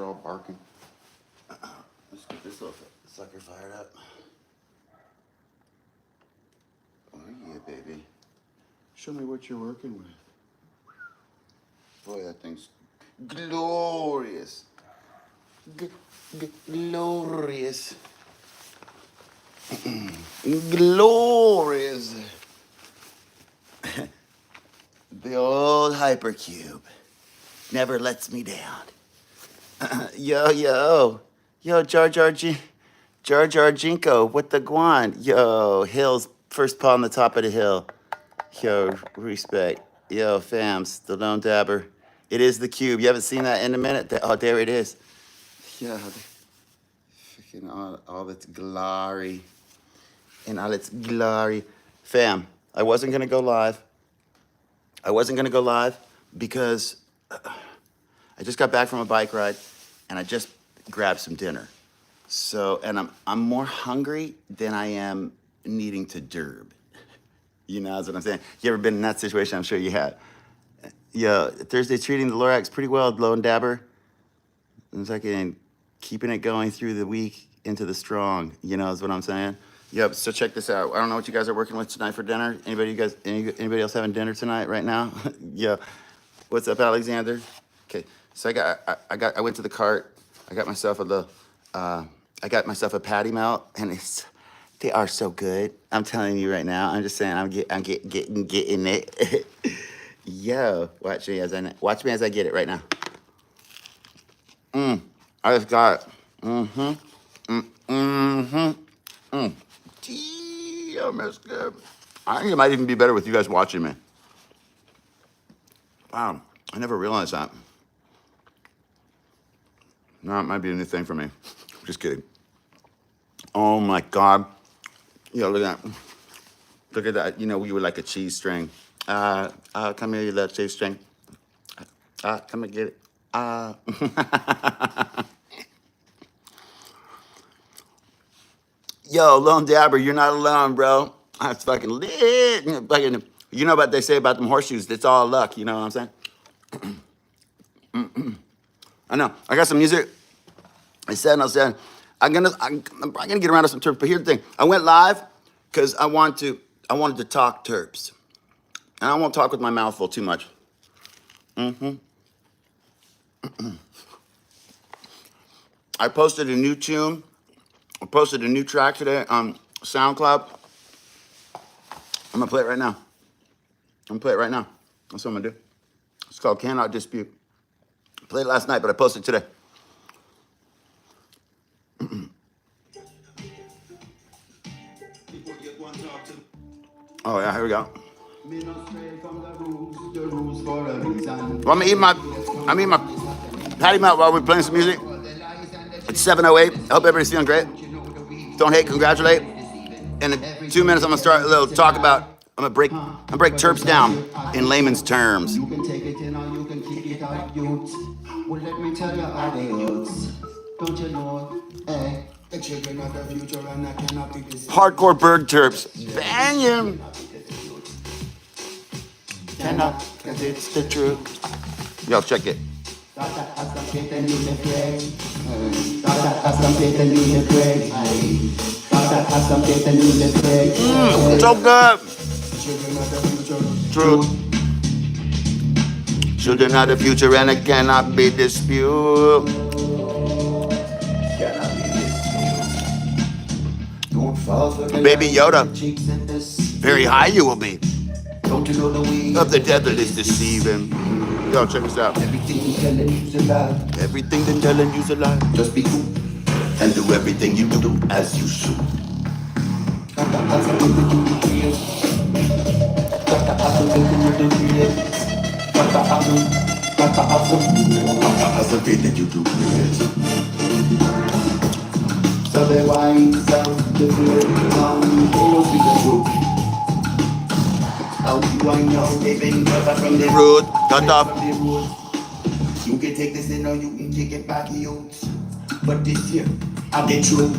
are all barking. Let's get this little sucker fired up. Oh yeah, baby. Show me what you're working with. Boy, that thing's glorious. Glorious. Glorious. The old hypercube never lets me down. Yo, Jar Jar Jinko with the guan. Yo, Hill's first paw on the top of the hill. Yo, respect. Yo, fams, the lone dabber. It is the cube. You haven't seen that in a minute? Oh, there it is. Yo, freaking all its glory. In all its glory. Fam, I wasn't gonna go live. Because I just got back from a bike ride and I just grabbed some dinner. So, and I'm more hungry than I am needing to derb. You know, that's what I'm saying. You ever been in that situation? I'm sure you have. Yeah, Thursday treating the Lorax pretty well, lone dabber. It's like keeping it going through the week into the strong. You know, is what I'm saying. Yep. So check this out. I don't know what you guys are working with tonight for dinner. Anybody else having dinner tonight right now? Yeah. What's up, Alexander? Okay. So I went to the cart. I got myself a patty melt, and they are so good. I'm telling you right now. I'm just saying. I'm getting it. Yo, watch me as I get it right now. I just got it. Damn, that's good. I think it might even be better with you guys watching me. Wow, I never realized that. No, it might be a new thing for me. Just kidding. Oh my God. Yo, look at that. Look at that. You know, we were like a cheese string. Come here, you little cheese string. Come and get it. Yo, lone dabber, you're not alone, bro. That's fucking lit. You know what they say about them horseshoes? It's all luck. You know what I'm saying? I know. I got some music. I said, I'm gonna get around to some terps. But here's the thing: I went live because I wanted to talk terps, and I won't talk with my mouth full too much. I posted a new tune. I posted a new track today on SoundCloud. I'm gonna play it right now. That's what I'm gonna do. It's called Cannot Dispute. I played it last night, but I posted it today. Oh yeah, here we go. Well, I'm eating my patty melt while we're playing some music. It's 7:08. I hope everybody's feeling great. Don't hate, congratulate. And in 2 minutes, I'm gonna start a little talk about. I'm gonna break terps down in layman's terms. You can take it in or you can keep it out, youths. Well, let me tell you how they youths. Don't you know? Hey, the children of the future and I cannot be this. Hardcore bird terps, banging. Cannot, cause it's the truth. Yo, check it. So good. Truth. Children of the future and it cannot be disputed. Baby Yoda, very high you will be. Of the devil is deceiving. Yo, check this out. Everything they're telling you's a lie. Just be cool and do everything you do as you should. So they wind themselves to the truth. How do I know they've been cut from the road? Cut off. You can take this in or you can kick it back, you. But this year, I'll get truth.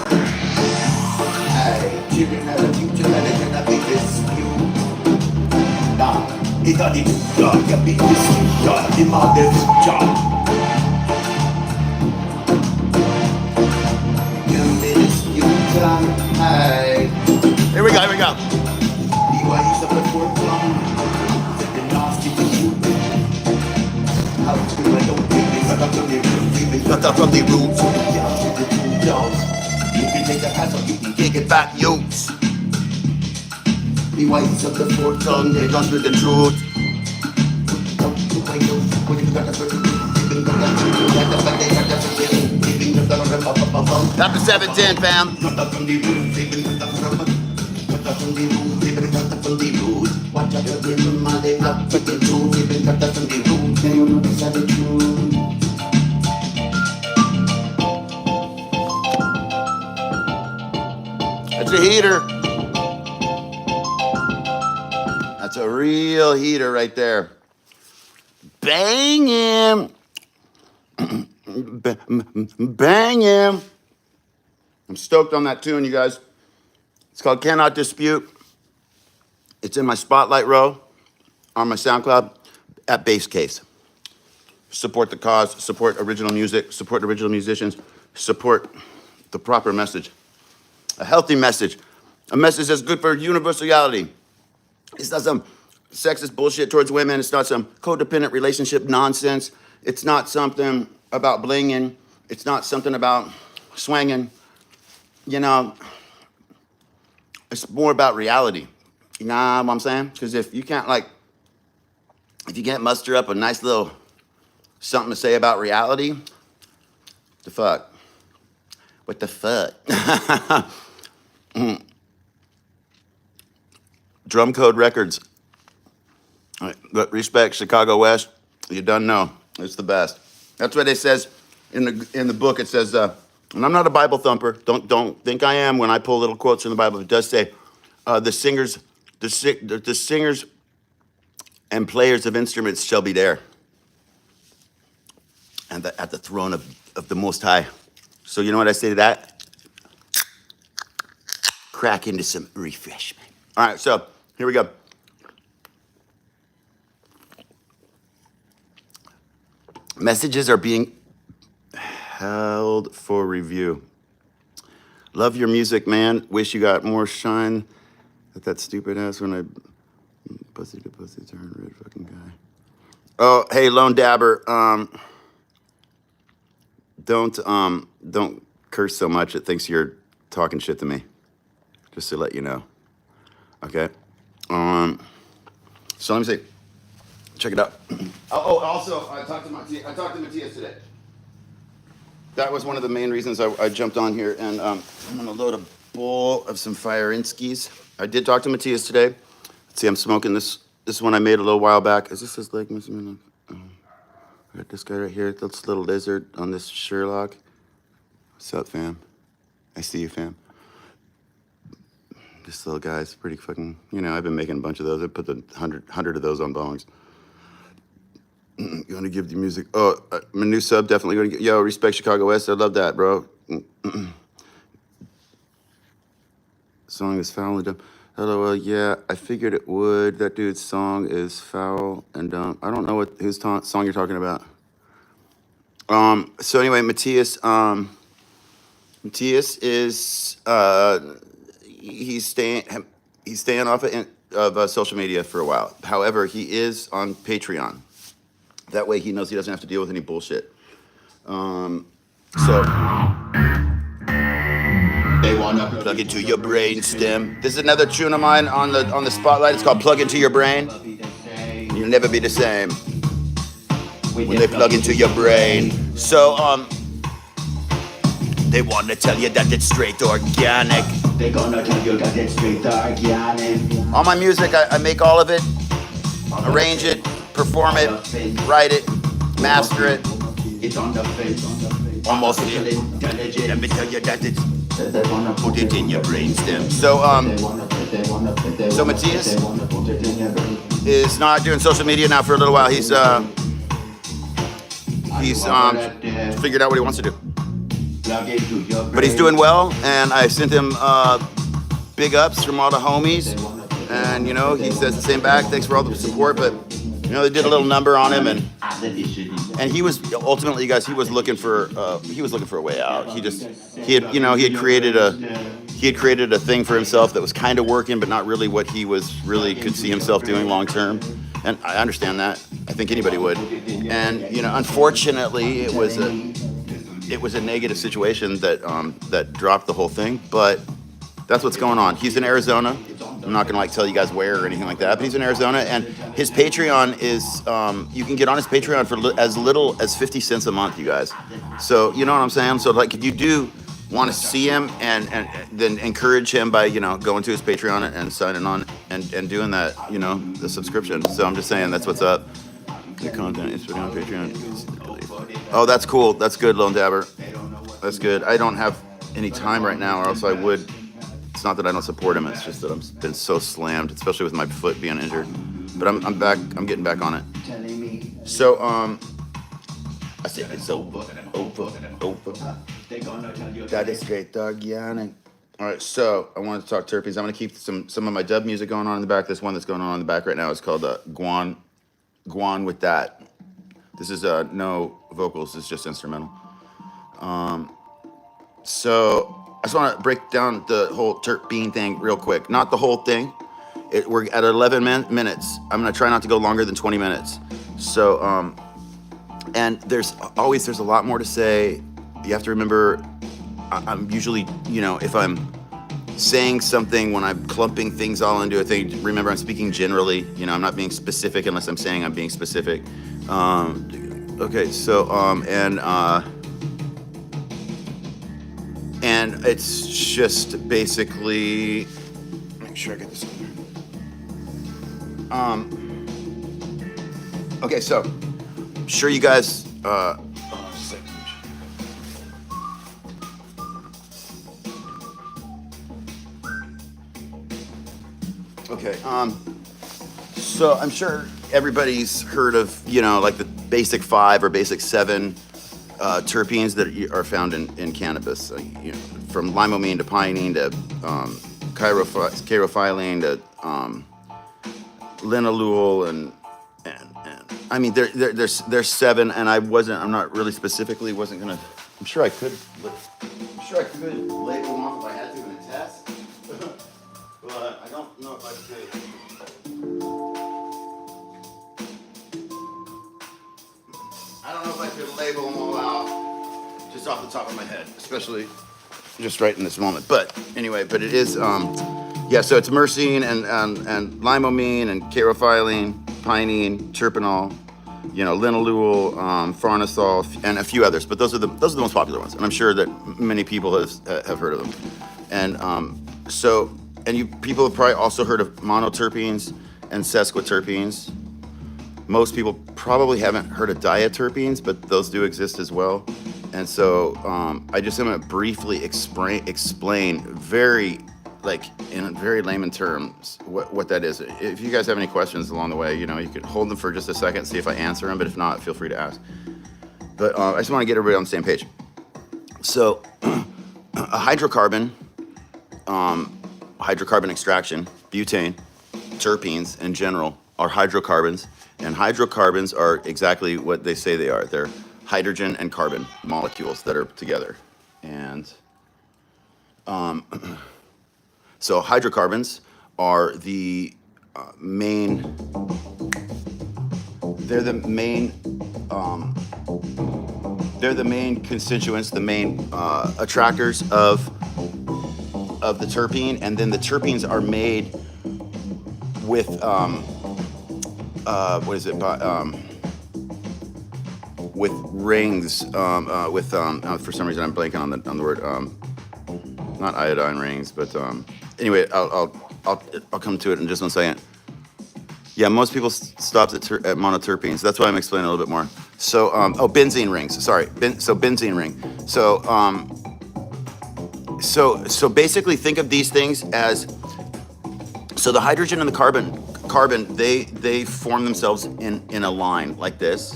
Hey, children of the future, and it cannot be dispute. Nah, it's not the God, you be this God, the mother's job. Hey. Here we go, here we go. Cut up from the roots. You can take a pass or you can kick it back, youths. The whites of the fourth tongue, they don't do the truth. Chapter 710, fam. That's a heater. That's a real heater right there. Bang him. Bang him. I'm stoked on that tune, you guys. It's called Cannot Dispute. It's in my spotlight row on my SoundCloud at Bass Case. Support the cause, support original music, support original musicians, support the proper message. A healthy message. A message that's good for universality. It's not some sexist bullshit towards women. It's not some codependent relationship nonsense. It's not something about blinging. It's not something about swanging. You know, it's more about reality. You know what I'm saying? Because if you can't muster up a nice little something to say about reality, the fuck? What the fuck? Drum Code Records. But respect Chicago West. You done know. It's the best. That's what it says in the book. It says, and I'm not a Bible thumper. Don't think I am when I pull little quotes from the Bible. It does say, the singers and players of instruments shall be there, and at the throne of the Most High. So you know what I say to that? Crack into some refreshment. All right, so here we go. Messages are being held for review. Love your music, man. Wish you got more shine. That stupid ass when I pussy to pussy turn red fucking guy. Oh, hey, Lone Dabber. Don't curse so much. It thinks you're talking shit to me. Just to let you know. Okay. So let me see. Check it out. Oh, also, I talked to Matthias today. That was one of the main reasons I jumped on here, and I'm gonna load a bowl of some Fire-Inskis. I did talk to Matthias today. Let's see, I'm smoking this one I made a little while back. Is this his leg missing? I got this guy right here, this little lizard on this Sherlock. What's up, fam? I see you, fam. This little guy's pretty fucking, I've been making a bunch of those. I put the 100 of those on bongs. You want to give the music? Oh, my new sub, definitely going to get, yo, respect Chicago West. I love that, bro. Song is foul and dumb. Hello, yeah, I figured it would. That dude's song is foul and dumb. I don't know whose song you're talking about. So anyway, Matthias is, he's staying off of social media for a while. However, he is on Patreon. That way he knows he doesn't have to deal with any bullshit. So they wanna plug into your brain stem. This is another tune of mine on the spotlight. It's called Plug Into Your Brain. You'll never be the same when they plug into your brain. So they wanna tell you that it's straight organic. They gonna tell you that it's straight organic. All my music, I make all of it, arrange it, perform it, write it, master it. It's on the face. Almost here. Let me tell you that it's put it in your brainstem. So Matthias is not doing social media now for a little while. He's figured out what he wants to do. But he's doing well, and I sent him big ups from all the homies. And he says the same back. Thanks for all the support, but they did a little number on him, and he was ultimately, you guys, he was looking for a way out. He had he had created a thing for himself that was kind of working, but not really what he was really could see himself doing long term. And I understand that. I think anybody would. And you know, unfortunately, it was a negative situation that that dropped the whole thing. But that's what's going on. He's in Arizona. I'm not gonna like tell you guys where or anything like that, but he's in Arizona, and his Patreon is you can get on his Patreon for as little as 50 cents a month, you guys. So you know what I'm saying? So like, if you do want to see him and then encourage him by, you know, going to his Patreon and signing on and doing that, you know, the subscription. So I'm just saying that's what's up. The content is put on Patreon. Oh, that's cool. That's good, Lone Dabber. That's good. I don't have any time right now, or else I would. It's not that I don't support him. It's just that I've been so slammed, especially with my foot being injured. But I'm back. I'm getting back on it. So I said it's over. That is great, dog. Yeah. All right. So I wanted to talk terpenes. I'm gonna keep some of my dub music going on in the back. This one that's going on in the back right now is called Guan with that. This is no vocals. It's just instrumental. So I just want to break down the whole terpene thing real quick. Not the whole thing. We're at 11 minutes. I'm going to try not to go longer than 20 minutes. So, and there's a lot more to say. You have to remember, I'm usually, you know, if I'm saying something, when I'm clumping things all into a thing, remember I'm speaking generally. You know, I'm not being specific unless I'm saying I'm being specific. Okay, so, and it's just basically, make sure I get this in there. Okay, so I'm sure you guys, okay, so I'm sure everybody's heard of, you know, like the basic 5 or basic 7 terpenes that are found in cannabis, you know, from limonene to pinene to chirophyllene to linalool and I mean there's 7, and I'm not really specifically wasn't gonna. I'm sure I could label them off if I had to in a test, but I don't know if I could. I don't know if I could label them all out just off the top of my head, especially just right in this moment. But anyway, but it is, yeah, so it's myrcene and limonene and chirophyllene, pinene, terpenol, you know, linalool, farnesol, and a few others. But those are the most popular ones, and I'm sure that many people have heard of them. And so, and you people have probably also heard of monoterpenes and sesquiterpenes. Most people probably haven't heard of diaterpenes, but those do exist as well. And so I just am going to briefly explain very, like in very layman terms, what that is. If you guys have any questions along the way, you know, you can hold them for just a second, see if I answer them. But if not, feel free to ask. But I just want to get everybody on the same page. So a hydrocarbon extraction, butane, terpenes in general are hydrocarbons. And hydrocarbons are exactly what they say they are. They're hydrogen and carbon molecules that are together. And so hydrocarbons are the main, they're the main constituents, the main attractors of the terpene. And then the terpenes are made with with rings, for some reason I'm blanking on the word, not iodine rings, but anyway, I'll come to it in just one second. Yeah, most people stop at monoterpenes. That's why I'm explaining a little bit more. So, benzene rings. Sorry, benzene ring. So basically, think of these things as, so the hydrogen and the carbon, they form themselves in a line like this,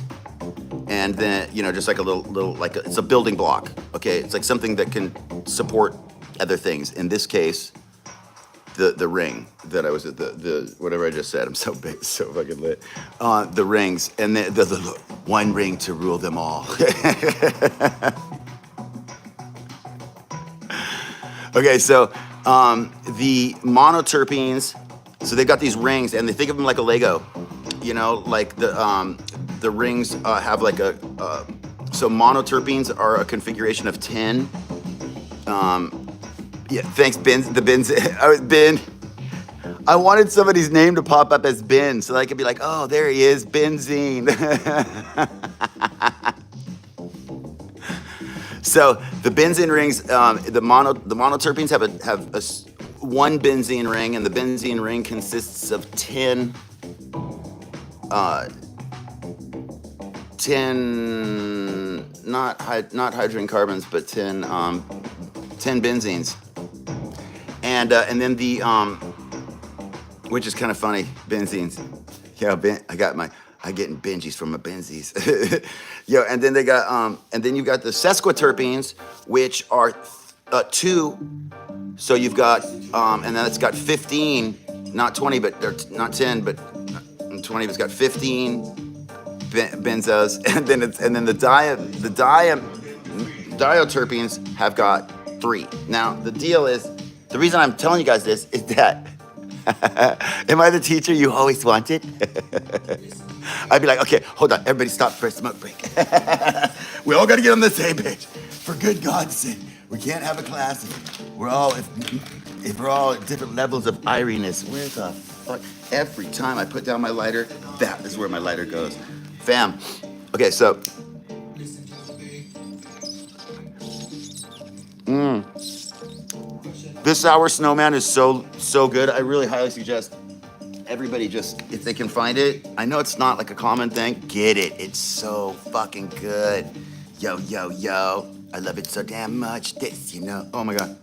and then, you know, just like a little like it's a building block. Okay, it's like something that can support other things. In this case, the ring that I was at, the whatever I just said. I'm so big, so fucking lit. The rings, and the one ring to rule them all. Okay, so The monoterpenes, so they've got these rings, and they think of them like a Lego. You know, like the rings have like a. So monoterpenes are a configuration of 10. Yeah, thanks, Ben. The Ben's. Ben. I wanted somebody's name to pop up as Ben, so that I could be like, oh, there he is, benzene. So the benzene rings, the monoterpenes have one benzene ring, and the benzene ring consists of 10 not hydrocarbons, but 10 benzenes, and then the which is kind of funny, benzenes. Yeah, I getting benjies from my benzies. Yo, and then they got and then you've got the sesquiterpenes, which are 2. So you've got and then it's got 15, not 20, but or not 10, but 20. But it's got 15 benzos, and then the dioterpenes have got 3. Now the deal is, the reason I'm telling you guys this is that am I the teacher you always wanted? I'd be like, okay, hold on, everybody stop for a smoke break. We all got to get on the same page. For good God's sake, we can't have a class if we're all at different levels of iriness. Where the fuck? Every time I put down my lighter, that is where my lighter goes. Fam. Okay, so. This sour snowman is so good. I really highly suggest everybody just, if they can find it. I know it's not like a common thing. Get it. It's so fucking good. Yo, yo, yo. I love it so damn much. This, you know. Oh my God.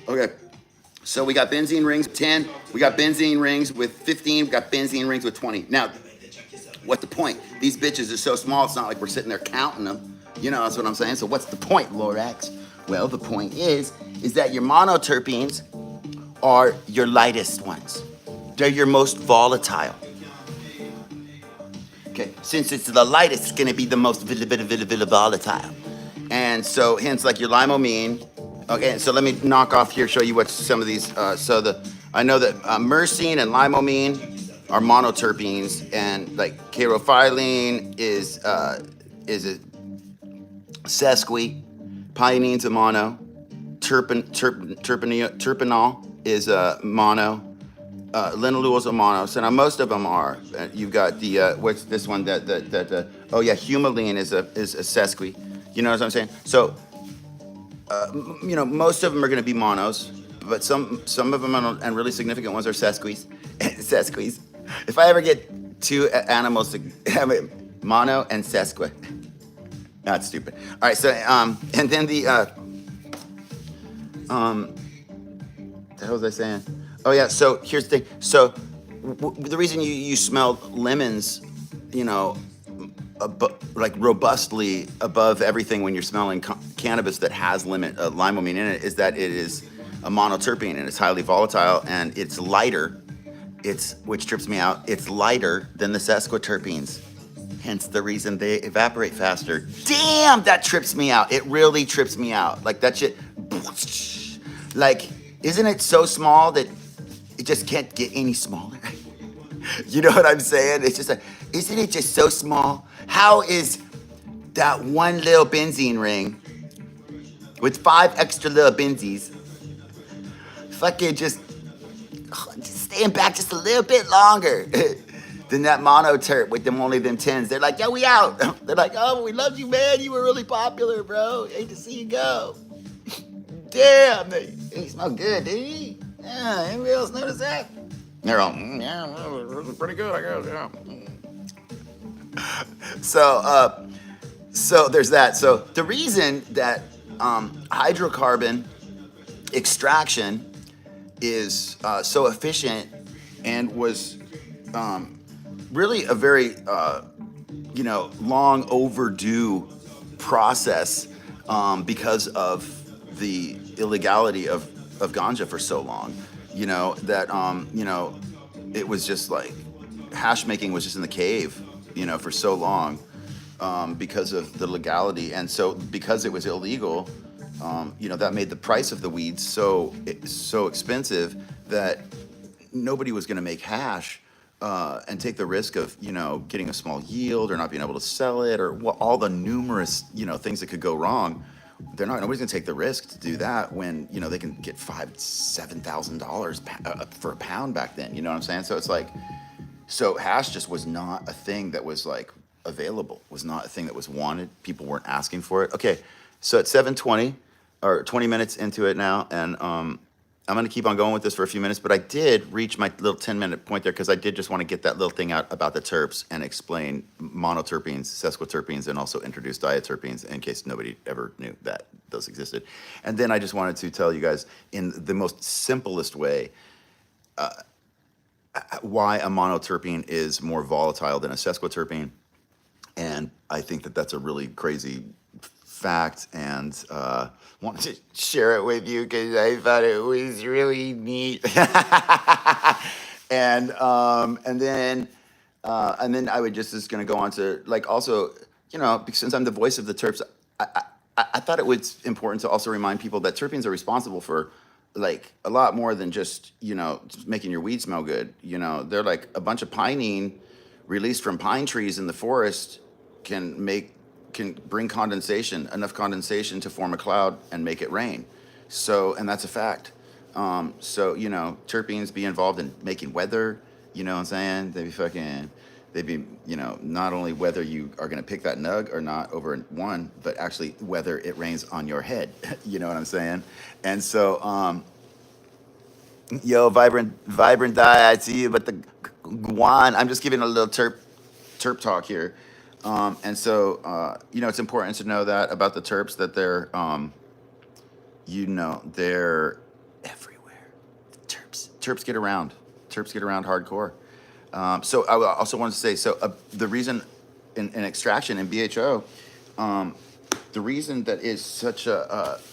Okay. So we got benzene rings with 10, we got benzene rings with 15, we got benzene rings with 20. Now, what's the point? These bitches are so small, it's not like we're sitting there counting them. You know, that's what I'm saying. So what's the point, Lorax? Well, the point is that your monoterpenes are your lightest ones. They're your most volatile. Okay, since it's the lightest, it's gonna be the most volatile. And so hence like your limonene. Okay, so let me knock off here, show you what some of these, I know that myrcene and limonene are monoterpenes, and like carophyllene is a sesqui, pionene's a mono, terpenol is a mono, linalool is a mono. So now most of them are. You've got the, what's this one, oh yeah, humulene is a sesqui. You know what I'm saying? So, you know, most of them are going to be monos, but some of them and really significant ones are sesquis. Sesquis. If I ever get 2 animals to have mono and sesqui, that's stupid. All right, so and then the hell was I saying? Oh yeah. So here's the thing. So the reason you smell lemons, you know, like robustly above everything when you're smelling cannabis that has limonene in it, is that it is a monoterpene and it's highly volatile and it's lighter. Which trips me out. It's lighter than the sesquiterpenes. Hence the reason they evaporate faster. Damn, that trips me out. It really trips me out. Like that shit. Like, isn't it so small that it just can't get any smaller? You know what I'm saying? It's just isn't it just so small? How is that one little benzene ring with 5 extra little benzies fucking just staying back just a little bit longer than that monoterp with only them 10s? They're like, yo, we out. They're like, oh, we loved you, man. You were really popular, bro. Hate to see you go. Damn, he smelled good, did he? Yeah, anybody else notice that? They're all, yeah, it was pretty good, I guess, yeah. So there's that. So the reason that hydrocarbon extraction is so efficient and was really a very long overdue process because of the illegality of ganja for so long, that it was just like hash making was just in the cave, for so long, because of the legality. And so because it was illegal, that made the price of the weeds so expensive that nobody was going to make hash and take the risk of getting a small yield or not being able to sell it, or all the numerous things that could go wrong. Nobody's going to take the risk to do that when they can get $5,000-$7,000 for a pound back then. You know what I'm saying? So it's like, so hash just was not a thing that was like available, was not a thing that was wanted. People weren't asking for it. Okay, so at 7:20 or 20 minutes into it now, and I'm going to keep on going with this for a few minutes, but I did reach my little 10-minute point there because I did just want to get that little thing out about the terps and explain monoterpenes, sesquiterpenes, and also introduce diaterpenes in case nobody ever knew that those existed. And then I just wanted to tell you guys in the most simplest way why a monoterpene is more volatile than a sesquiterpene. And I think that that's a really crazy fact, and wanted to share it with you because I thought it was really neat. and then I would just going to go on to like also since I'm the voice of the terps, I thought it was important to also remind people that terpenes are responsible for like a lot more than just making your weed smell good. They're like a bunch of pinene released from pine trees in the forest can bring condensation, enough condensation to form a cloud and make it rain. So, and that's a fact. So, terpenes be involved in making weather, you know what I'm saying? They'd be, not only whether you are going to pick that nug or not over one, but actually whether it rains on your head, you know what I'm saying? And so, yo, vibrant die, I see you, but the guan, I'm just giving a little terp talk here. And so, it's important to know that about the terps, that they're, they're everywhere. Terps get around. Terps get around hardcore. So I also wanted to say, the reason in extraction in BHO, the reason that is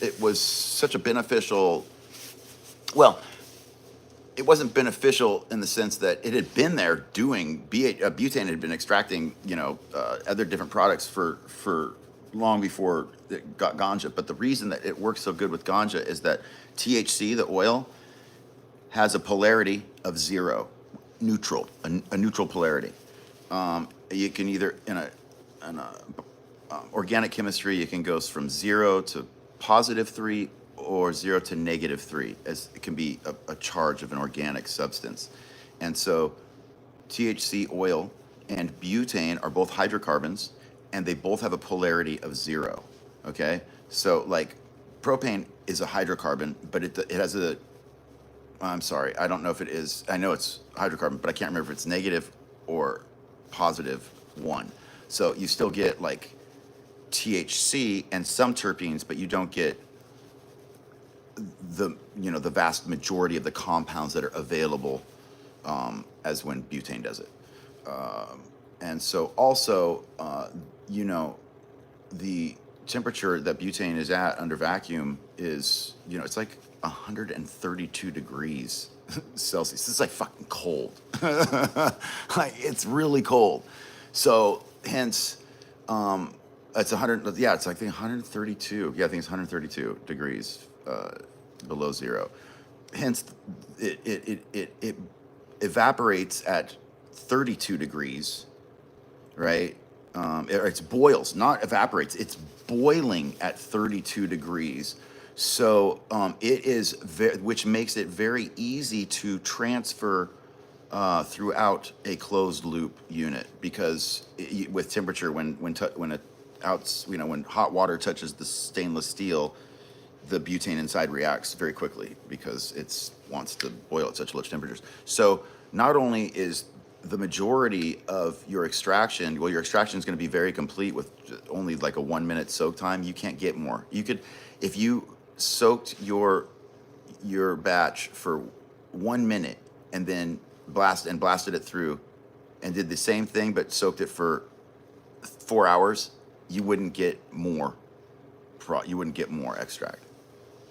it was such a beneficial, well, it wasn't beneficial in the sense that it had been there doing butane had been extracting other different products for long before it got ganja. But the reason that it works so good with ganja is that THC, the oil, has a polarity of 0, neutral, a neutral polarity. You can either in a organic chemistry, you can go from 0 to +3 or 0 to -3, as it can be a charge of an organic substance. And so THC oil and butane are both hydrocarbons, and they both have a polarity of 0, okay? So like propane is a hydrocarbon, but it has I'm sorry, I don't know if it is, I know it's hydrocarbon, but I can't remember if it's negative or +1. So you still get like THC and some terpenes, but you don't get the vast majority of the compounds that are available as when butane does it. And so also, the temperature that butane is at under vacuum is, it's like 132 degrees Celsius. It's like fucking cold. Like it's really cold. So hence, it's 100. Yeah, it's like 132. Yeah, I think it's 132 degrees below 0. Hence, it evaporates at 32 degrees, right? It boils, not evaporates. It's boiling at 32 degrees. So it is, which makes it very easy to transfer throughout a closed loop unit, because with temperature, when hot water touches the stainless steel, the butane inside reacts very quickly because it wants to boil at such low temperatures. So not only is the majority of your extraction, your extraction is going to be very complete with only like a 1-minute soak time. You can't get more. You could, if you soaked your batch for 1 minute and then blasted it through and did the same thing but soaked it for 4 hours, you wouldn't get more extract.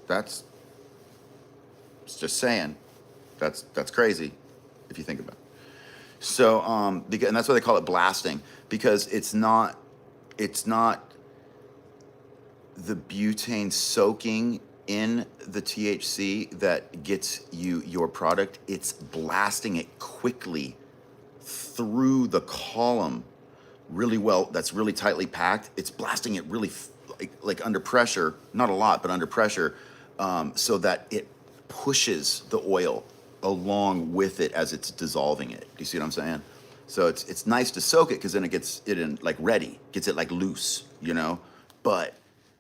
That's just saying. That's crazy if you think about it. So, because, and that's why they call it blasting, because it's not the butane soaking in the THC that gets you your product. It's blasting it quickly through the column really well. That's really tightly packed. It's blasting it really like under pressure, not a lot, but under pressure, so that it pushes the oil along with it as it's dissolving it. Do you see what I'm saying? So it's nice to soak it because then it gets it in like ready, gets it like loose, you know. But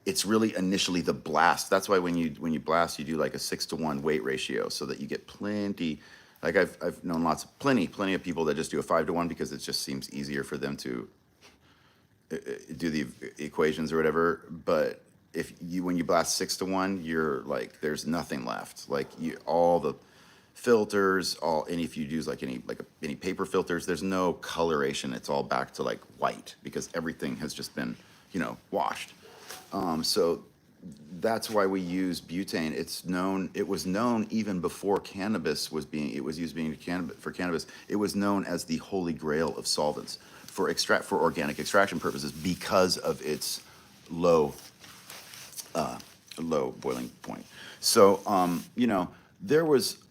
it's really initially the blast. That's why when you blast, you do like a 6-to-1 weight ratio so that you get plenty. Like I've known plenty of people that just do a 5-to-1 because it just seems easier for them to do the equations or whatever. But when you blast 6-to-1, you're like there's nothing left. Like all the filters, and if you use like any paper filters, there's no coloration. It's all back to like white because everything has just been washed. So that's why we use butane. It was known even before cannabis was used for cannabis. It was known as the holy grail of solvents for organic extraction purposes because of its low boiling point. So,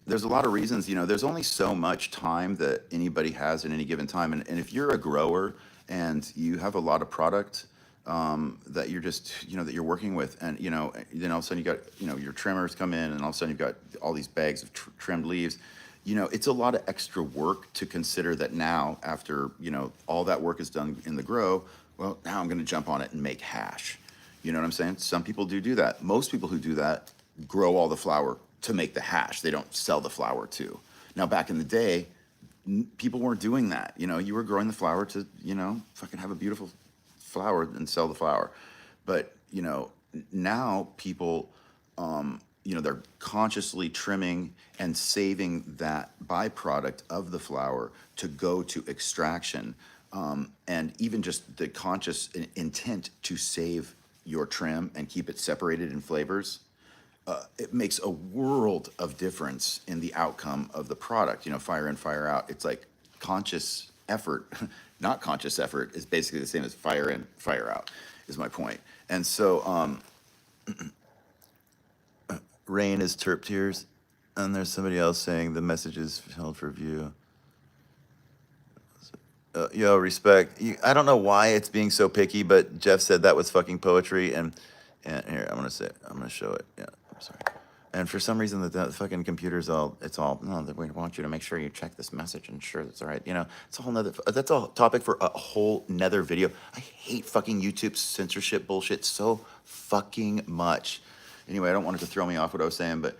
there's a lot of reasons, there's only so much time that anybody has at any given time. And if you're a grower and you have a lot of product, that you're just, that you're working with, and, then all of a sudden you got, your trimmers come in, and all of a sudden you've got all these bags of trimmed leaves. It's a lot of extra work to consider that now, after, all that work is done in the grow, well, now I'm going to jump on it and make hash. You know what I'm saying? Some people do that. Most people who do that grow all the flower to make the hash. They don't sell the flower too. Now, back in the day, people weren't doing that. You were growing the flower to, fucking have a beautiful flower and sell the flower. But, now people, they're consciously trimming and saving that byproduct of the flower to go to extraction. And even just the conscious intent to save your trim and keep it separated in flavors, it makes a world of difference in the outcome of the product. Fire in, fire out. It's like conscious effort, not conscious effort, is basically the same as fire in, fire out, is my point. And so, rain is terp tears, and there's somebody else saying the message is held for view. Yo, respect. I don't know why it's being so picky, but Jeff said that was fucking poetry, and here I'm gonna show it. Yeah, I'm sorry. And for some reason the fucking computer's no, we want you to make sure you check this message and sure that's all right. It's a whole nother. That's a topic for a whole nother video. I hate fucking YouTube censorship bullshit so fucking much. Anyway, I don't want it to throw me off what I was saying, but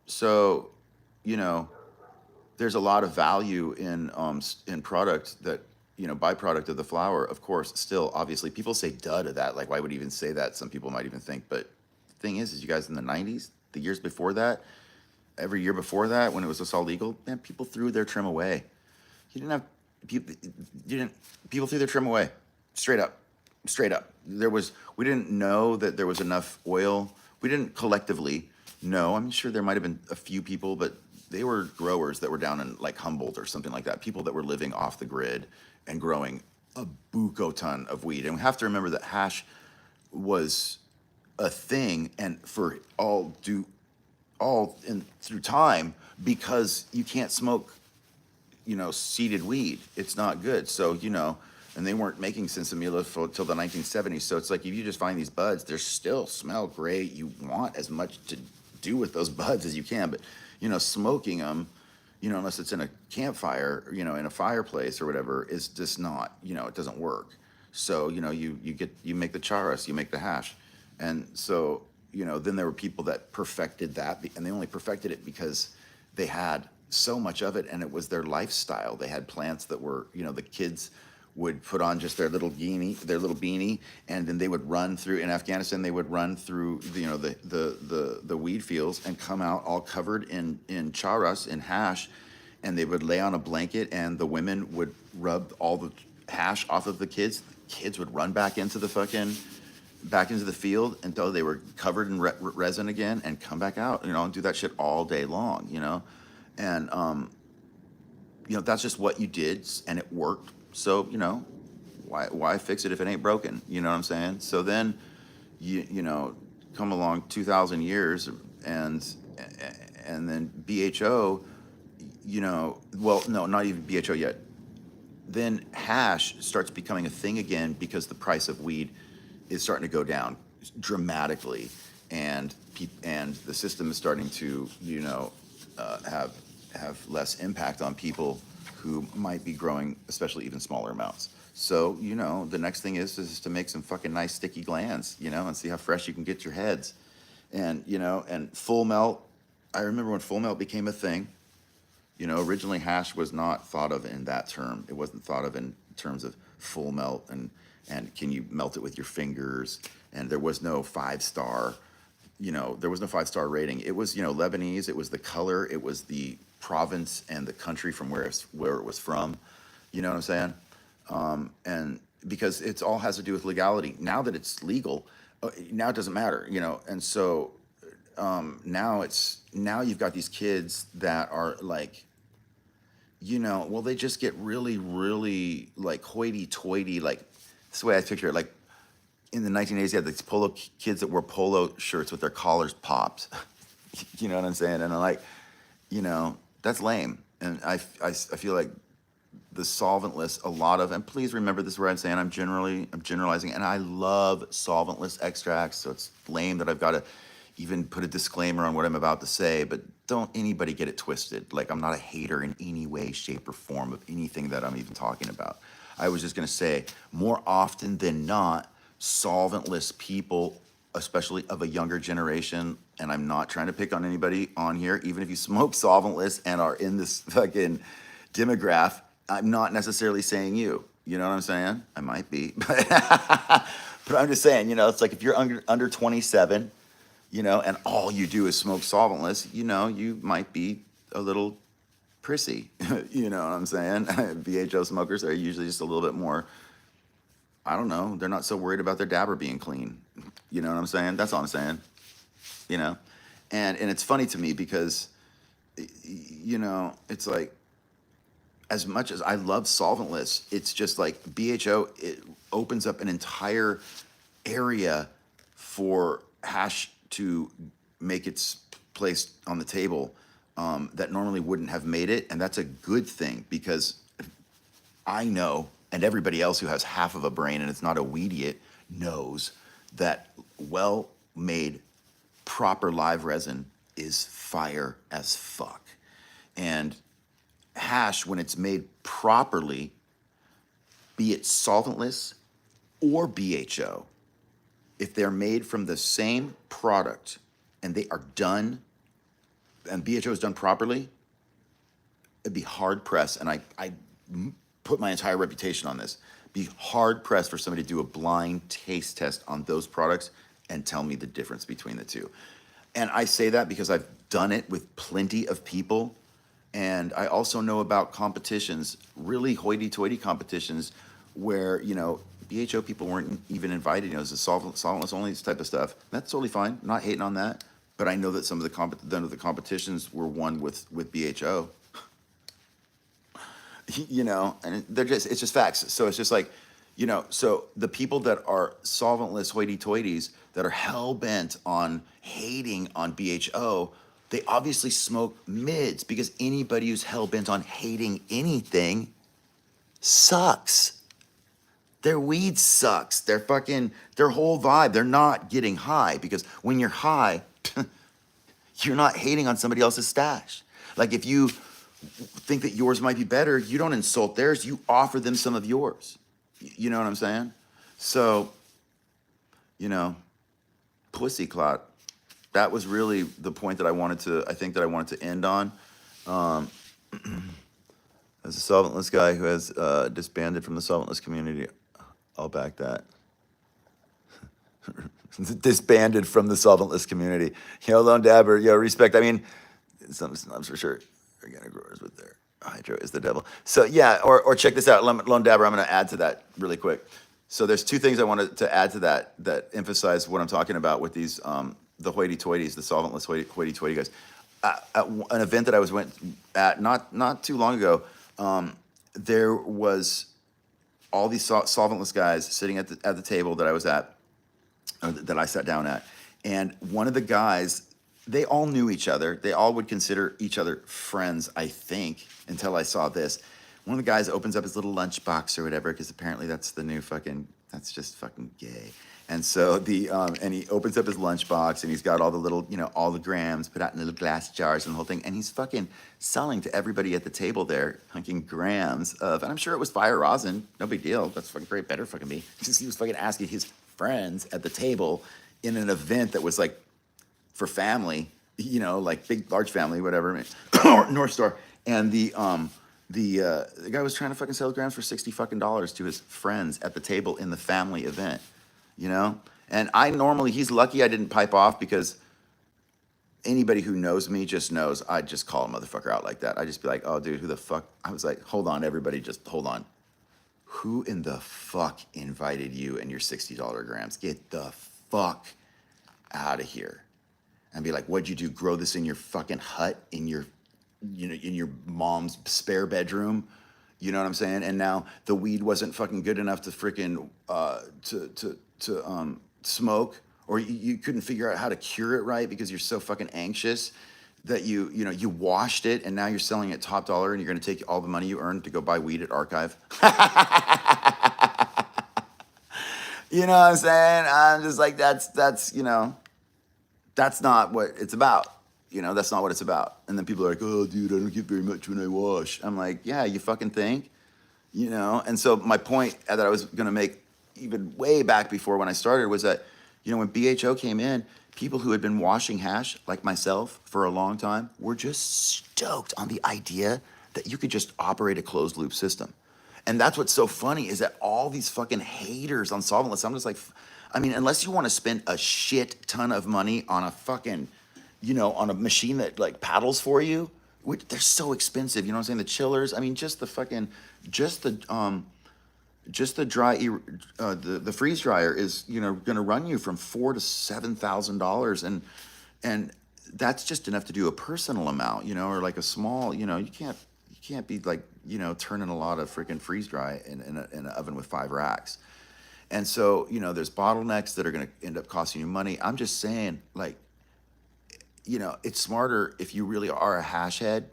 so there's a lot of value in product that, byproduct of the flower, of course. Still, obviously, people say duh to that. Like, why would you even say that? Some people might even think. But the thing is you guys, in the 90s, the years before that, every year before that, when it was all legal, man, people threw their trim away. People threw their trim away, straight up. We didn't know that there was enough oil. We didn't collectively know. I'm sure there might have been a few people, but they were growers that were down in like Humboldt or something like that. People that were living off the grid and growing a buco ton of weed. And we have to remember that hash was a thing, and for through time, because you can't smoke, seeded weed. It's not good. So, and they weren't making sinsemilla till the 1970s. So it's like, if you just find these buds, they still smell great. You want as much to do with those buds as you can, but smoking them, unless it's in a campfire, in a fireplace or whatever, is just not, it doesn't work. So, you make the charas, you make the hash. And so, then there were people that perfected that, and they only perfected it because they had so much of it, and it was their lifestyle. They had plants that were, the kids would put on just their little beanie, and then they would run through, in Afghanistan, they would run through, the weed fields and come out all covered in charas, in hash, and they would lay on a blanket, and the women would rub all the hash off of the kids. The kids would run back into the field until they were covered in resin again, and come back out, and do that shit all day long, and that's just what you did and it worked. So, why fix it if it ain't broken? You know what I'm saying? So then, come along 2,000 years and then BHO, well, no, not even BHO yet. Then hash starts becoming a thing again because the price of weed is starting to go down dramatically, and the system is starting to have less impact on people who might be growing, especially even smaller amounts. So the next thing is to make some fucking nice sticky glands, and see how fresh you can get your heads, and and full melt. I remember when full melt became a thing. Originally hash was not thought of in that term. It wasn't thought of in terms of full melt and can you melt it with your fingers? And there was no 5-star, there was no 5-star rating. It was, Lebanese. It was the color. It was the province and the country from where it was from. You know what I'm saying? And because it all has to do with legality. Now that it's legal, now it doesn't matter, And so now you've got these kids that are like, well, they just get really, really like hoity-toity. Like, this is the way I picture it. Like, in the 1980s, you had these polo kids that wore polo shirts with their collars popped. You know what I'm saying? And I'm like, that's lame. And I feel like the solventless, a lot of, and please remember this is where I'm saying I'm generalizing, and I love solventless extracts, so it's lame that I've got to even put a disclaimer on what I'm about to say, but don't anybody get it twisted. Like, I'm not a hater in any way, shape, or form of anything that I'm even talking about. I was just gonna say, more often than not, solventless people, especially of a younger generation, and I'm not trying to pick on anybody on here, even if you smoke solventless and are in this fucking demographic, I'm not necessarily saying you. You know what I'm saying? I might be, but I'm just saying, it's like if you're under 27, and all you do is smoke solventless, you might be a little prissy. You know what I'm saying? BHO smokers are usually just a little bit more, I don't know, they're not so worried about their dabber being clean. You know what I'm saying? That's all I'm saying. And it's funny to me because, it's like, as much as I love solventless, it's just like BHO, it opens up an entire area for hash to make its place on the table that normally wouldn't have made it. And that's a good thing because I know, and everybody else who has half of a brain and it's not a weediot knows that well-made, proper live resin is fire as fuck. And hash, when it's made properly, be it solventless or BHO, if they're made from the same product and they are done, and BHO is done properly, it'd be hard pressed, and I put my entire reputation on this, be hard pressed for somebody to do a blind taste test on those products and tell me the difference between the two. And I say that because I've done it with plenty of people, and I also know about competitions, really hoity-toity competitions, where, BHO people weren't even invited, it's a solventless only type of stuff. That's totally fine, I'm not hating on that, but I know that some of the competitions were won with BHO. And it's just facts. So it's just like, so the people that are solventless hoity-toities that are hell-bent on hating on BHO, they obviously smoke mids, because anybody who's hell-bent on hating anything sucks. Their weed sucks. Their whole vibe, they're not getting high, because when you're high, you're not hating on somebody else's stash. Like, if you think that yours might be better, you don't insult theirs, you offer them some of yours. You know what I'm saying? So, pussy clot. That was really the point that I wanted to end on. As a solventless guy who has disbanded from the solventless community, I'll back that. Disbanded from the solventless community. Lone dabber, respect. I mean, some snubs for sure. Organic growers with their hydro is the devil. So yeah, or check this out, Lone dabber. I'm going to add to that really quick. So there's two things I wanted to add to that emphasize what I'm talking about with these the hoity-toities, the solventless hoity-toity guys. At an event that I went at not too long ago, there was all these solventless guys sitting at the table that I was at, or that I sat down at. And one of the guys, they all knew each other. They all would consider each other friends, I think, until I saw this. One of the guys opens up his little lunchbox or whatever, because apparently that's the new fucking, that's just fucking gay. And so and he opens up his lunchbox and he's got all the little, all the grams put out in little glass jars and the whole thing. And he's fucking selling to everybody at the table there, hunking grams of, and I'm sure it was fire rosin, no big deal. That's fucking great, better fucking be. Because he was fucking asking his friends at the table in an event that was like for family, like big, large family, whatever, North Star. And the guy was trying to fucking sell grams for $60 to his friends at the table in the family event. And he's lucky I didn't pipe off, because anybody who knows me just knows I'd just call a motherfucker out like that. I'd just be like, oh, dude, who the fuck? I was like, hold on, everybody, just hold on. Who in the fuck invited you and your $60 grams? Get the fuck out of here. And be like, what'd you do? Grow this in your fucking hut, in your mom's spare bedroom? You know what I'm saying? And now the weed wasn't fucking good enough to freaking to smoke, or you couldn't figure out how to cure it right because you're so fucking anxious that you washed it, and now you're selling it top dollar, and you're going to take all the money you earned to go buy weed at Archive. You know what I'm saying? I'm just like, that's not what it's about. That's not what it's about. And then people are like, oh, dude, I don't get very much when I wash. I'm like, yeah, you fucking think? And so my point that I was going to make even way back before when I started was that, when BHO came in, people who had been washing hash, like myself, for a long time, were just stoked on the idea that you could just operate a closed loop system. And that's what's so funny, is that all these fucking haters on solventless, I'm just like, unless you want to spend a shit ton of money on a fucking, on a machine that like paddles for you, which they're so expensive. You know what I'm saying? The chillers, just the dry, the freeze dryer is, going to run you from $4,000 to $7,000, and that's just enough to do a personal amount, or like a small, you can't be like, turning a lot of freaking freeze dry in an oven with 5 racks. And so, there's bottlenecks that are going to end up costing you money. I'm just saying, like, it's smarter if you really are a hash head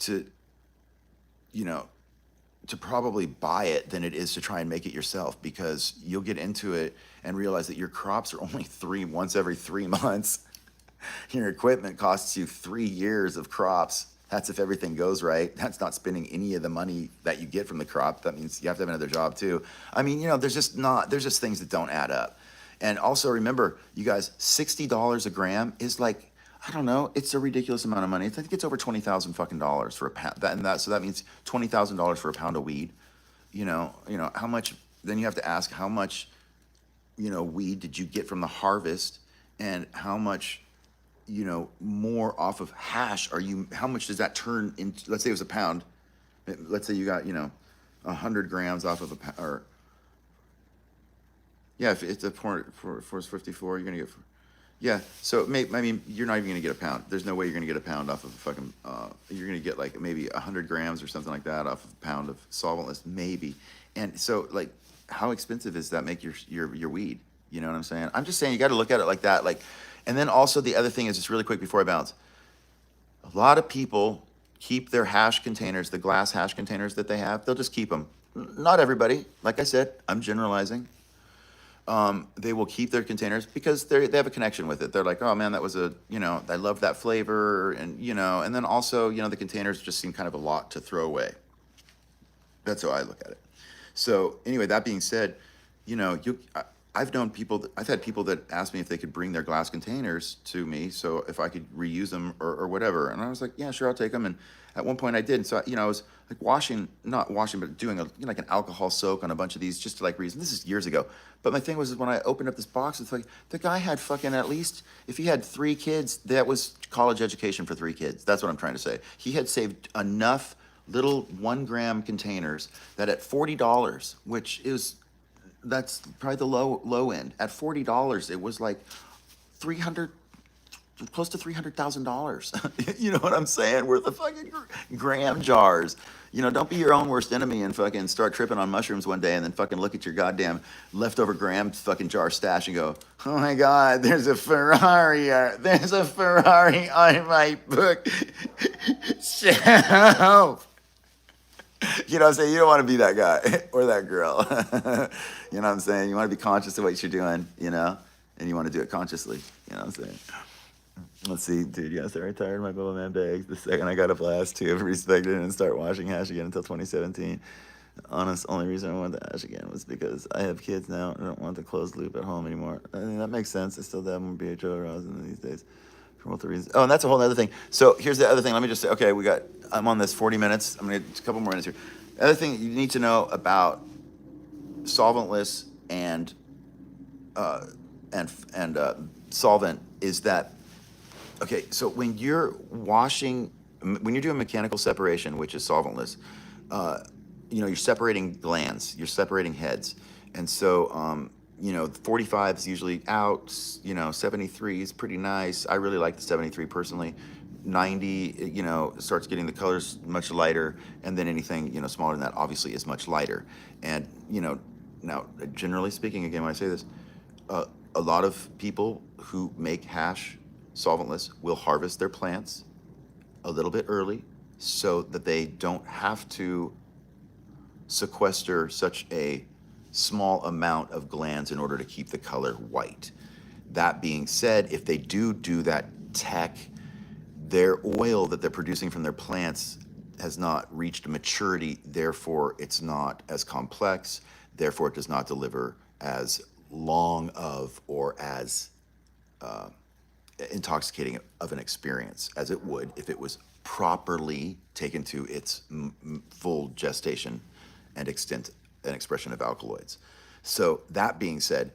to probably buy it than it is to try and make it yourself, because you'll get into it and realize that your crops are only once every 3 months. Your equipment costs you 3 years of crops. That's if everything goes right. That's not spending any of the money that you get from the crop. That means you have to have another job too. There's just things that don't add up. And also remember, you guys, $60 a gram is like, I don't know, it's a ridiculous amount of money. I think it's over $20,000 fucking dollars for a pound. So that means $20,000 for a pound of weed. How much? Then you have to ask how much, weed did you get from the harvest, and how much, more off of hash how much does that turn into? Let's say it was a pound. Let's say you got 100 grams off of a pound, or yeah, if it's a 454, you're gonna get. Yeah, so you're not even going to get a pound. There's no way you're going to get a pound off of a fucking, you're going to get like maybe 100 grams or something like that off of a pound of solventless, maybe. And so, like, how expensive does that make your weed? You know what I'm saying? I'm just saying you got to look at it like that. Like, and then also the other thing is, just really quick before I bounce, a lot of people keep their hash containers, the glass hash containers that they have, they'll just keep them. Not everybody. Like I said, I'm generalizing. They will keep their containers because they have a connection with it. They're like, oh man, that was I love that flavor, and and then also, the containers just seem kind of a lot to throw away. That's how I look at it. So anyway, that being said, I've had people that asked me if they could bring their glass containers to me, so if I could reuse them or whatever. And I was like, yeah, sure, I'll take them. And at one point I did. And so, I was like not washing, but doing like an alcohol soak on a bunch of these just to like reason. This is years ago. But my thing was when I opened up this box, it's like the guy had fucking, at least, if he had 3 kids, that was college education for 3 kids. That's what I'm trying to say. He had saved enough little 1 gram containers that at $40, which is, that's probably the low end. At $40, it was like close to $300,000. You know what I'm saying? Worth of fucking gram jars. You know, don't be your own worst enemy and fucking start tripping on mushrooms one day and then fucking look at your goddamn leftover gram fucking jar stash and go, oh my God, there's a Ferrari. There's a Ferrari on my book shelf. You know what I'm saying? You don't want to be that guy or that girl. You know what I'm saying? You want to be conscious of what you're doing, you know? And you want to do it consciously. You know what I'm saying? Let's see, dude, yes, I retired my Bubble Man bags the second I got a blast tube, respected it, and start washing hash again until 2017. The honest only reason I wanted to hash again was because I have kids now and I don't want the closed loop at home anymore. I mean, that makes sense. I still have more BHO rosin these days for multiple reasons. Oh, and that's a whole other thing. So here's the other thing. Let me just say, okay, I'm on this 40 minutes. I'm going to get a couple more minutes here. The other thing you need to know about solventless and solvent is that, okay, so when you're doing mechanical separation, which is solventless, you know, you're separating glands, you're separating heads. And so, you know, the 45 is usually out, you know, 73 is pretty nice. I really like the 73 personally. 90, you know, starts getting the colors much lighter. And then anything, you know, smaller than that obviously is much lighter. And, you know, now, generally speaking, again, when I say this, a lot of people who make hash solventless will harvest their plants a little bit early so that they don't have to sequester such a small amount of glands in order to keep the color white. That being said, if they do that tech, their oil that they're producing from their plants has not reached maturity, therefore it's not as complex, therefore it does not deliver as long of or as intoxicating of an experience as it would if it was properly taken to its full gestation and extent and expression of alkaloids. So that being said,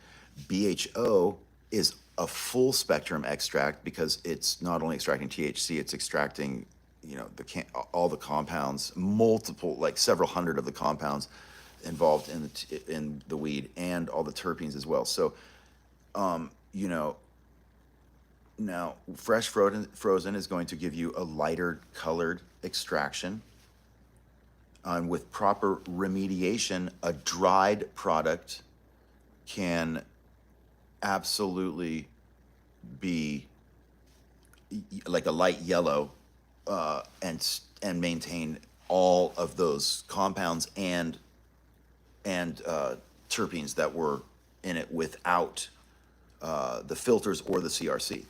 BHO is a full spectrum extract because it's not only extracting THC, it's extracting, you know, all the compounds, multiple, like several hundred of the compounds involved in the weed and all the terpenes as well. So, you know, now fresh frozen is going to give you a lighter colored extraction. And with proper remediation, a dried product can absolutely be like a light yellow and maintain all of those compounds and terpenes that were in it without the filters or the CRC.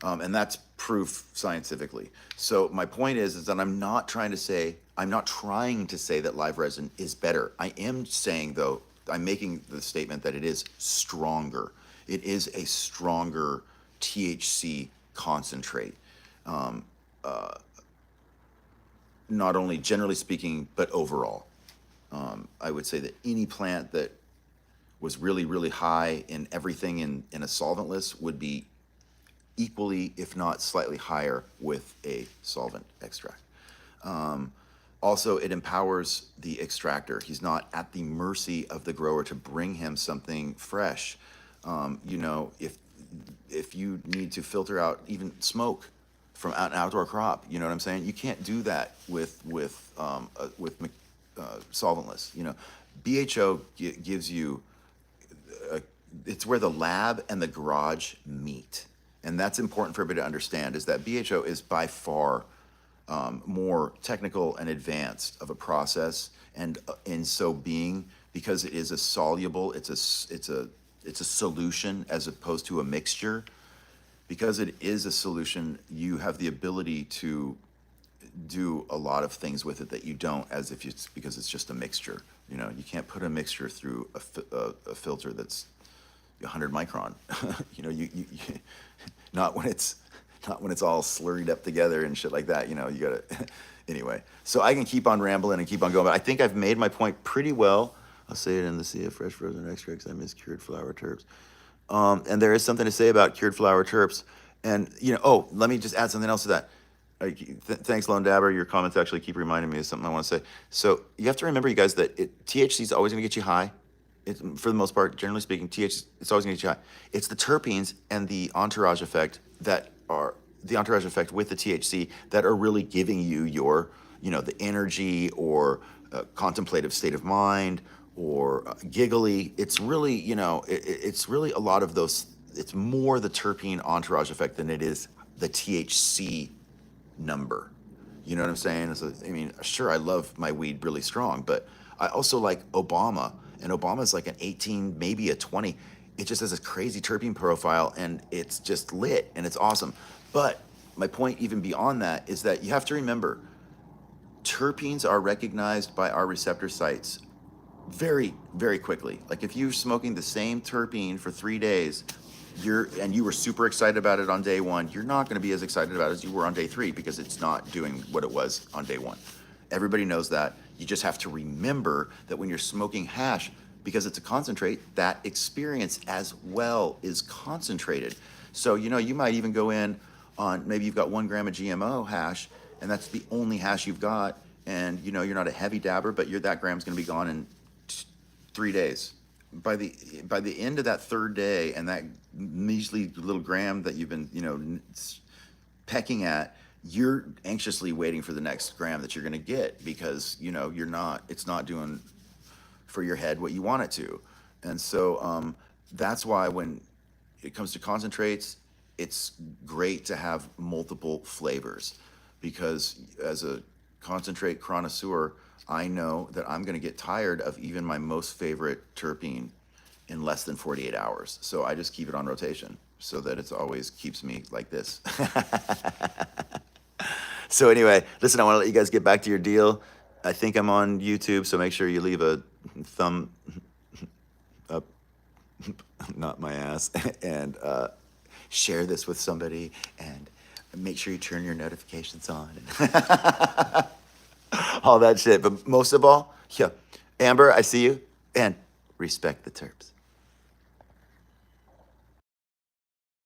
And that's proof scientifically. So my point is that I'm not trying to say that live resin is better. I am saying, though, I'm making the statement that it is stronger. It is a stronger THC concentrate. Not only generally speaking, but overall. I would say that any plant that was really, really high in everything in a solventless would be equally, if not slightly higher, with a solvent extract. Also, it empowers the extractor. He's not at the mercy of the grower to bring him something fresh. You know, if you need to filter out even smoke from an outdoor crop, you know what I'm saying? You can't do that with solventless. You know, BHO gives you it's where the lab and the garage meet. And that's important for everybody to understand, is that BHO is by far more technical and advanced of a process, and in so being, because it is a soluble, it's a solution as opposed to a mixture. Because it is a solution, you have the ability to do a lot of things with it that you don't because it's just a mixture. You know, you can't put a mixture through a filter that's 100 micron. You know, you not when it's all slurried up together and shit like that. You know, you gotta anyway. So I can keep on rambling and keep on going, but I think I've made my point pretty well. I'll say it in the sea of fresh frozen extracts. I miss cured flower terps. And there is something to say about cured flower terps. And, you know, let me just add something else to that. Thanks, Lone Dabber. Your comments actually keep reminding me of something I want to say. So you have to remember, you guys, that THC is always going to get you high. For the most part, generally speaking, THC, it's always going to get you high. It's the terpenes and the entourage effect with the THC that are really giving you your the energy or contemplative state of mind or giggly. It's really, it's really a lot of those. It's more the terpene entourage effect than it is the THC number. You know what I'm saying? So, I mean, sure, I love my weed really strong, but I also like Obama, and Obama's like an 18, maybe a 20. It just has a crazy terpene profile, and it's just lit, and it's awesome. But my point, even beyond that, is that you have to remember, terpenes are recognized by our receptor sites very, very quickly. Like if you're smoking the same terpene for 3 days, you were super excited about it on day one, you're not going to be as excited about it as you were on day 3 because it's not doing what it was on day 1. Everybody knows that. You just have to remember that when you're smoking hash, because it's a concentrate, that experience as well is concentrated. So, you might even go in on, maybe you've got 1 gram of GMO hash, and that's the only hash you've got, and you're not a heavy dabber, but that gram's going to be gone in 3 days. By the end of that 3rd day, and that measly little gram that you've been pecking at, you're anxiously waiting for the next gram that you're going to get, because it's not doing for your head what you want it to. And so that's why when it comes to concentrates, it's great to have multiple flavors, because as a concentrate connoisseur, I know that I'm going to get tired of even my most favorite terpene in less than 48 hours. So I just keep it on rotation so that it always keeps me like this. So anyway, listen, I want to let you guys get back to your deal. I think I'm on YouTube, so make sure you leave a thumb up, not my ass, and share this with somebody, and make sure you turn your notifications on. All that shit. But most of all, yeah, Amber, I see you, and respect the terps.